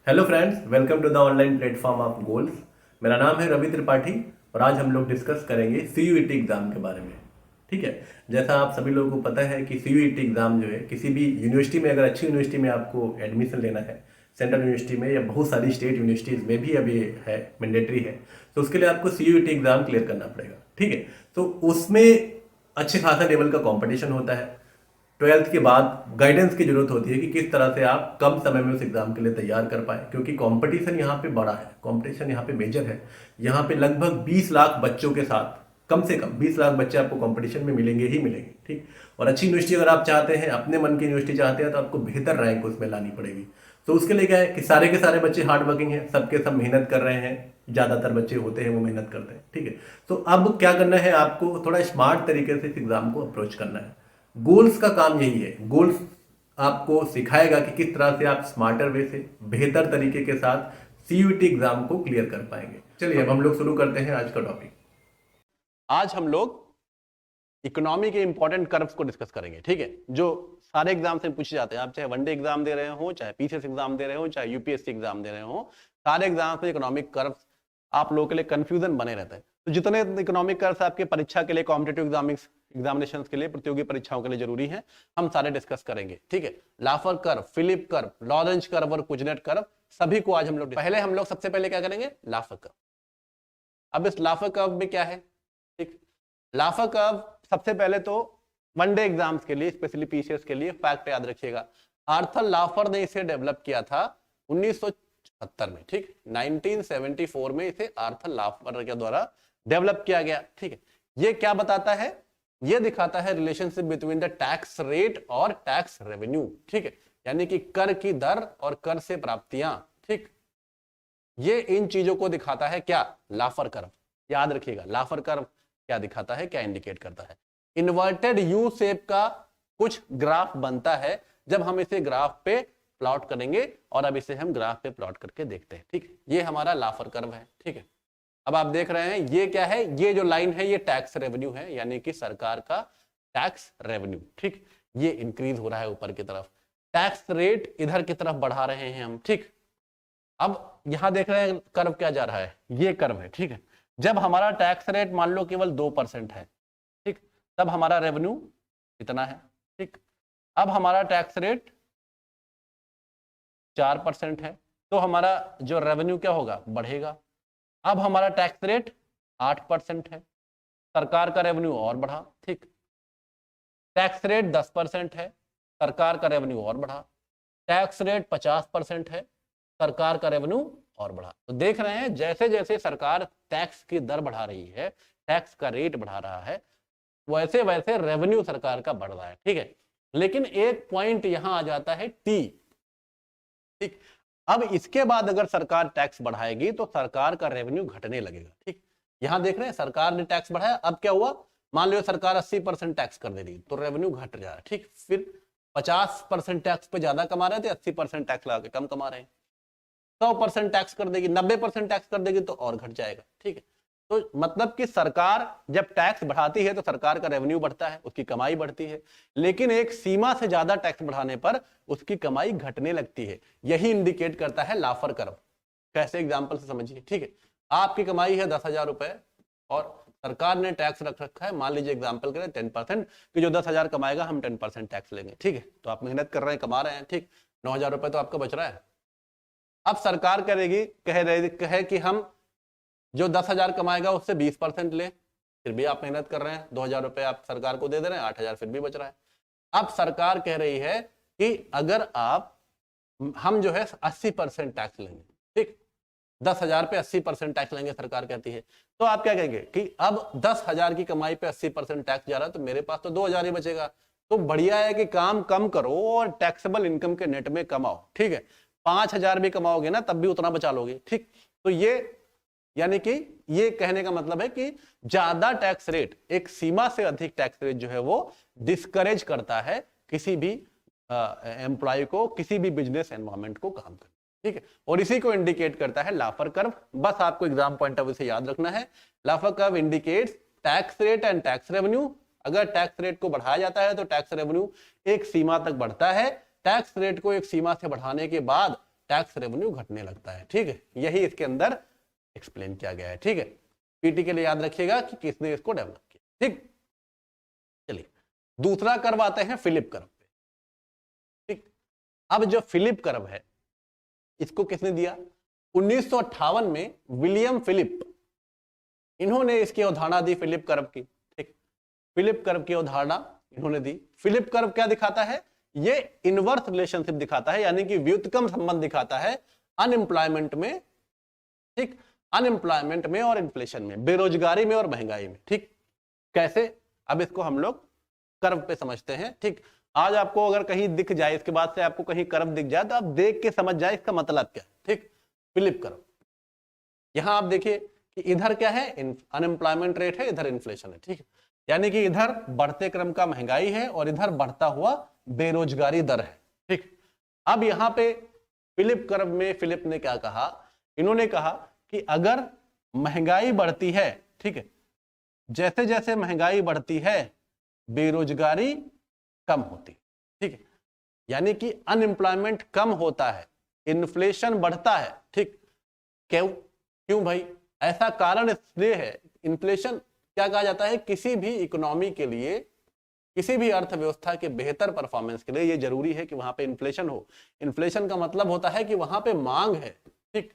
Hello friends, welcome to the online platform of goals. मेरा नाम है रवि त्रिपाठी और आज हम लोग डिस्कस करेंगे सीयूईटी एग्ज़ाम के बारे में। ठीक है। जैसा आप सभी लोगों को पता है कि सीयूईटी एग्ज़ाम जो है किसी भी यूनिवर्सिटी में, अगर अच्छी यूनिवर्सिटी में आपको एडमिशन लेना है, सेंट्रल यूनिवर्सिटी में या बहुत सारी स्टेट यूनिवर्सिटीज़ में भी अभी है, मैंडेटरी है, तो उसके लिए आपको सीयूईटी एग्ज़ाम क्लियर करना पड़ेगा। ठीक है। तो उसमें अच्छे खासा लेवल का कॉम्पिटिशन होता है। ट्वेल्थ के बाद गाइडेंस की जरूरत होती है कि किस तरह से आप कम समय में उस एग्जाम के लिए तैयार कर पाए, क्योंकि कंपटीशन यहाँ पे बड़ा है, कंपटीशन यहाँ पे मेजर है। यहाँ पे लगभग 20 लाख बच्चों के साथ, कम से कम 20 लाख बच्चे आपको कंपटीशन में मिलेंगे ही मिलेंगे। ठीक। और अच्छी यूनिवर्सिटी अगर आप चाहते हैं, अपने मन की यूनिवर्सिटी चाहते हैं, तो आपको बेहतर रैंक उसमें लानी पड़ेगी। तो उसके लिए क्या है कि सारे के सारे बच्चे हार्ड वर्किंग हैं, सबके सब मेहनत कर रहे हैं। ज़्यादातर बच्चे होते हैं वो मेहनत करते हैं। ठीक है। तो अब क्या करना है, आपको थोड़ा स्मार्ट तरीके से इस एग्जाम को अप्रोच करना है। गोल्स का काम यही है। गोल्स आपको सिखाएगा कि किस तरह से आप स्मार्टर वे से, बेहतर तरीके के साथ सीयूईटी एग्जाम को क्लियर कर पाएंगे। चलिए अब हम लोग शुरू करते हैं आज का टॉपिक। आज हम लोग इकोनॉमी के इंपॉर्टेंट कर्व्स को डिस्कस करेंगे। ठीक है, जो सारे एग्जाम से पूछे जाते हैं। आप चाहे वनडे एग्जाम दे रहे हो, चाहे पीसीएस एग्जाम दे रहे हो, चाहे यूपीएससी एग्जाम दे रहे हो, सारे एग्जाम में इकोनॉमिक कर्व्स आप लोगों के लिए कंफ्यूजन बने रहता है। तो जितने इकोनॉमिक कर्व्स आपके परीक्षा के लिए, कॉम्पिटेटिव एग्जामिनेशन के लिए, प्रतियोगी परीक्षाओं के लिए जरूरी है, हम सारे डिस्कस करेंगे। ठीक है, Laffer curve, Phillips curve, Lorenz curve और कुजनेट कर्व, सभी को आज हम लोग सबसे पहले क्या करेंगे, लाफर कर्व। अब इस लाफर कर्व में क्या है, ठीक, लाफर कर्व सबसे पहले तो वनडे एग्जाम्स के लिए, स्पेशली पीसीएस के लिए फैक्ट याद रखिएगा। आर्थर लाफर ने इसे डेवलप किया था 1976 में। ठीक, 1974 में इसे आर्थर लाफर के द्वारा डेवलप किया गया। ठीक है, ये क्या बताता है, ये दिखाता है relationship between the tax rate और टैक्स रेवेन्यू। ठीक है, यानी कि कर की दर और कर से प्राप्तियां। ठीक, ये इन चीजों को दिखाता है क्या, लाफर कर्व। याद रखिएगा, लाफर कर्व क्या दिखाता है, क्या इंडिकेट करता है। इन्वर्टेड यू शेप का कुछ ग्राफ बनता है जब हम इसे ग्राफ पे प्लॉट करेंगे, और अब इसे हम ग्राफ पे प्लॉट करके देखते हैं। ठीक, ये हमारा लाफर कर्व है। ठीक है, अब आप देख रहे हैं ये क्या है, ये जो लाइन है ये टैक्स रेवेन्यू है, यानी कि सरकार का टैक्स रेवेन्यू। ठीक, ये इंक्रीज हो रहा है ऊपर की तरफ, टैक्स रेट इधर की तरफ बढ़ा रहे हैं हम। ठीक, अब यहां देख रहे हैं कर्व क्या जा रहा है, ये कर्व है। ठीक है, जब हमारा टैक्स रेट मान लो केवल 2% है, ठीक, तब हमारा रेवेन्यू इतना है। ठीक, अब हमारा टैक्स रेट 4% है, तो हमारा जो रेवेन्यू क्या होगा, बढ़ेगा। अब हमारा टैक्स रेट 8% है, सरकार का रेवेन्यू और बढ़ा। ठीक, टैक्स रेट 10% है, सरकार का रेवेन्यू और बढ़ा। टैक्स रेट 50% है, सरकार का रेवेन्यू और बढ़ा। तो देख रहे हैं जैसे जैसे सरकार टैक्स की दर बढ़ा रही है, टैक्स का रेट बढ़ा रहा है, वैसे वैसे रेवेन्यू सरकार का बढ़ रहा है। ठीक है, लेकिन एक पॉइंट यहां आ जाता है टी। ठीक, अब इसके बाद अगर सरकार टैक्स बढ़ाएगी तो सरकार का रेवेन्यू घटने लगेगा। ठीक, यहां देख रहे हैं सरकार ने टैक्स बढ़ाया, अब क्या हुआ, मान लो सरकार 80% टैक्स कर दे रही तो रेवेन्यू घट जा रहा है। ठीक, फिर 50% टैक्स पे ज्यादा कमा रहे थे, 80% टैक्स लगा के कम कमा रहे हैं। 100% टैक्स कर देगी, 90% टैक्स कर देगी तो और घट जाएगा। ठीक है, तो मतलब कि सरकार जब टैक्स बढ़ाती है तो सरकार का रेवेन्यू बढ़ता है, उसकी कमाई बढ़ती है, लेकिन एक सीमा से ज्यादा टैक्स बढ़ाने पर उसकी कमाई घटने लगती है। यही इंडिकेट करता है लाफर कर्व। कैसे, एग्जांपल से समझिए। ठीक है, आपकी कमाई है 10,000 रुपए और सरकार ने टैक्स रख रखा है, मान लीजिए एग्जाम्पल करें 10%, कि जो 10,000 कमाएगा हम 10% टैक्स लेंगे। ठीक है, तो आप मेहनत कर रहे हैं, कमा रहे हैं। ठीक, 9,000 रुपए तो आपका बच रहा है। अब सरकार करेगी, कहे कि हम जो 10,000 कमाएगा उससे 20% ले, फिर भी आप मेहनत कर रहे हैं, 2,000 रुपए आप सरकार को दे दे रहे हैं, 8,000 फिर भी बच रहा है। अब सरकार कह रही है कि अगर हम जो है 80% टैक्स लेंगे। ठीक, 10,000 पे 80% टैक्स लेंगे, सरकार कहती है, तो आप क्या कहेंगे कि अब 10,000 की कमाई पे 80% टैक्स जा रहा है, तो मेरे पास तो 2,000 ही बचेगा। तो बढ़िया है कि काम कम करो और टैक्सेबल इनकम के नेट में कमाओ। ठीक है, 5,000 भी कमाओगे ना तब भी उतना बचा लोगे। ठीक, तो ये यानी कि ये कहने का मतलब है कि ज्यादा टैक्स रेट, एक सीमा से अधिक टैक्स रेट जो है वो डिस्करेज करता है किसी भी एम्प्लॉय को, किसी भी बिजनेस एनवायरमेंट को काम करने। ठीक है, और इसी को इंडिकेट करता है लाफर कर्व। बस आपको एग्जाम पॉइंट ऑफ व्यू से याद रखना है, Laffer curve indicates tax rate and tax revenue. अगर टैक्स रेट को बढ़ाया जाता है तो टैक्स रेवेन्यू एक सीमा तक बढ़ता है, टैक्स रेट को एक सीमा से बढ़ाने के बाद टैक्स रेवेन्यू घटने लगता है। ठीक है, यही इसके अंदर एक्सप्लेन किया गया है। ठीक है, पीटी के लिए याद रखिएगा कि किसने इसको डेवलप किया। ठीक, चलिए दूसरा कर्व आते हैं फिलिप कर्व पे। ठीक, अब जो फिलिप कर्व है इसको किसने दिया? 1958 में विलियम फिलिप, इन्होंने इसकी अवधारणा दी फिलिप कर्व की। ठीक, फिलिप कर्व की अवधारणा इन्होंने दी। फिलिप कर्व क्या दिखाता है? ये इनवर्स रिलेशनशिप दिखाता है, यानी कि व्युत्क्रम संबंध दिखाता है अनएम्प्लॉयमेंट में। ठीक, अनएम्प्लॉयमेंट में और इन्फ्लेशन में, बेरोजगारी में और महंगाई में। ठीक, कैसे? अब इसको हम लोग कर्व पे समझते हैं। ठीक, आज आपको अगर कहीं दिख जाए, इसके बाद से आपको कहीं कर्व दिख जाए तो आप देख के समझ जाए इसका मतलब क्या है। ठीक, फिलिप कर्व। यहां आप देखिए कि इधर क्या है? अनएम्प्लॉयमेंट रेट है, इधर इन्फ्लेशन है। ठीक है, यानी कि इधर बढ़ते क्रम का महंगाई है और इधर बढ़ता हुआ बेरोजगारी दर है। ठीक, अब यहां पे फिलिप कर्व में फिलिप ने क्या कहा? इन्होंने कहा कि अगर महंगाई बढ़ती है, ठीक है, जैसे जैसे महंगाई बढ़ती है बेरोजगारी कम होती है। ठीक है, यानी कि अनएम्प्लॉयमेंट कम होता है, इन्फ्लेशन बढ़ता है। ठीक, क्यों भाई? ऐसा कारण इसलिए है, इन्फ्लेशन क्या कहा जाता है? किसी भी इकोनॉमी के लिए, किसी भी अर्थव्यवस्था के बेहतर परफॉर्मेंस के लिए ये जरूरी है कि वहां पे इन्फ्लेशन हो। इन्फ्लेशन का मतलब होता है कि वहां पे मांग है। ठीक,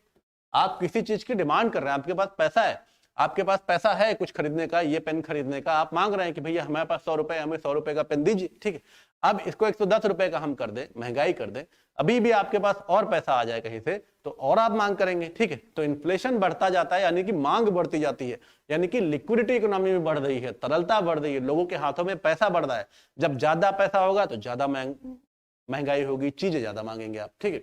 आप किसी चीज की डिमांड कर रहे हैं, आपके पास पैसा है, आपके पास पैसा है कुछ खरीदने का, ये पेन खरीदने का, आप मांग रहे हैं कि भैया हमारे पास 100 रुपए, हमें 100 रुपए का पेन दीजिए। ठीक है, अब इसको 110 रुपए का हम कर दें, महंगाई कर दें, अभी भी आपके पास और पैसा आ जाए कहीं से तो और आप मांग करेंगे। ठीक है, तो इन्फ्लेशन बढ़ता जाता है, यानी कि मांग बढ़ती जाती है, यानी कि लिक्विडिटी इकोनॉमी में बढ़ रही है, तरलता बढ़ रही है, लोगों के हाथों में पैसा बढ़ रहा है। जब ज्यादा पैसा होगा तो ज्यादा महंगाई होगी, चीजें ज्यादा मांगेंगे आप। ठीक है,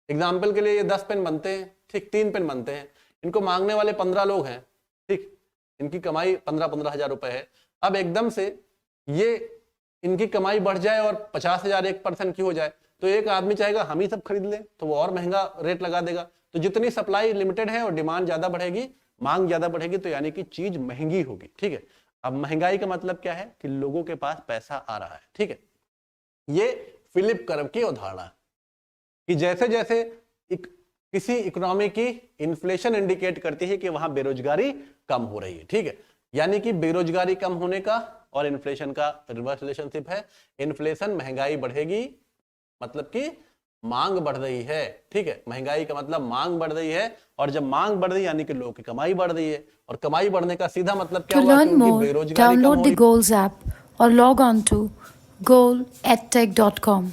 एग्जाम्पल के लिए ये 10 पेन बनते हैं, ठीक, 3 पेन बनते हैं, इनको मांगने वाले 15 लोग हैं। ठीक, इनकी कमाई 15-15 हजार रुपए है। अब एकदम से ये इनकी कमाई बढ़ जाए और 50,000 1% की हो जाए तो एक आदमी चाहेगा हम ही सब खरीद लें, तो वो और महंगा रेट लगा देगा। तो जितनी सप्लाई लिमिटेड है और डिमांड ज्यादा बढ़ेगी, मांग ज्यादा बढ़ेगी, तो यानी कि चीज महंगी होगी। ठीक है, अब महंगाई का मतलब क्या है? कि लोगों के पास पैसा आ रहा है। ठीक है, ये फिलिप कर्व की अवधारणा है कि जैसे जैसे किसी इकोनॉमी की इन्फ्लेशन इंडिकेट करती है कि वहां बेरोजगारी कम हो रही है। ठीक है, यानी कि बेरोजगारी कम होने का और इन्फ्लेशन का रिवर्स रिलेशनशिप है। इन्फ्लेशन, महंगाई बढ़ेगी, मतलब कि मांग बढ़ रही है। ठीक है, महंगाई का मतलब मांग बढ़ रही है, और जब मांग बढ़ रही है यानी कि लोगों की कमाई बढ़ रही है, और कमाई बढ़ने का सीधा मतलब क्या हुआ? कि उनकी बेरोजगारी कम हो रही है। Download the Goals app or log on to goal@tech.com.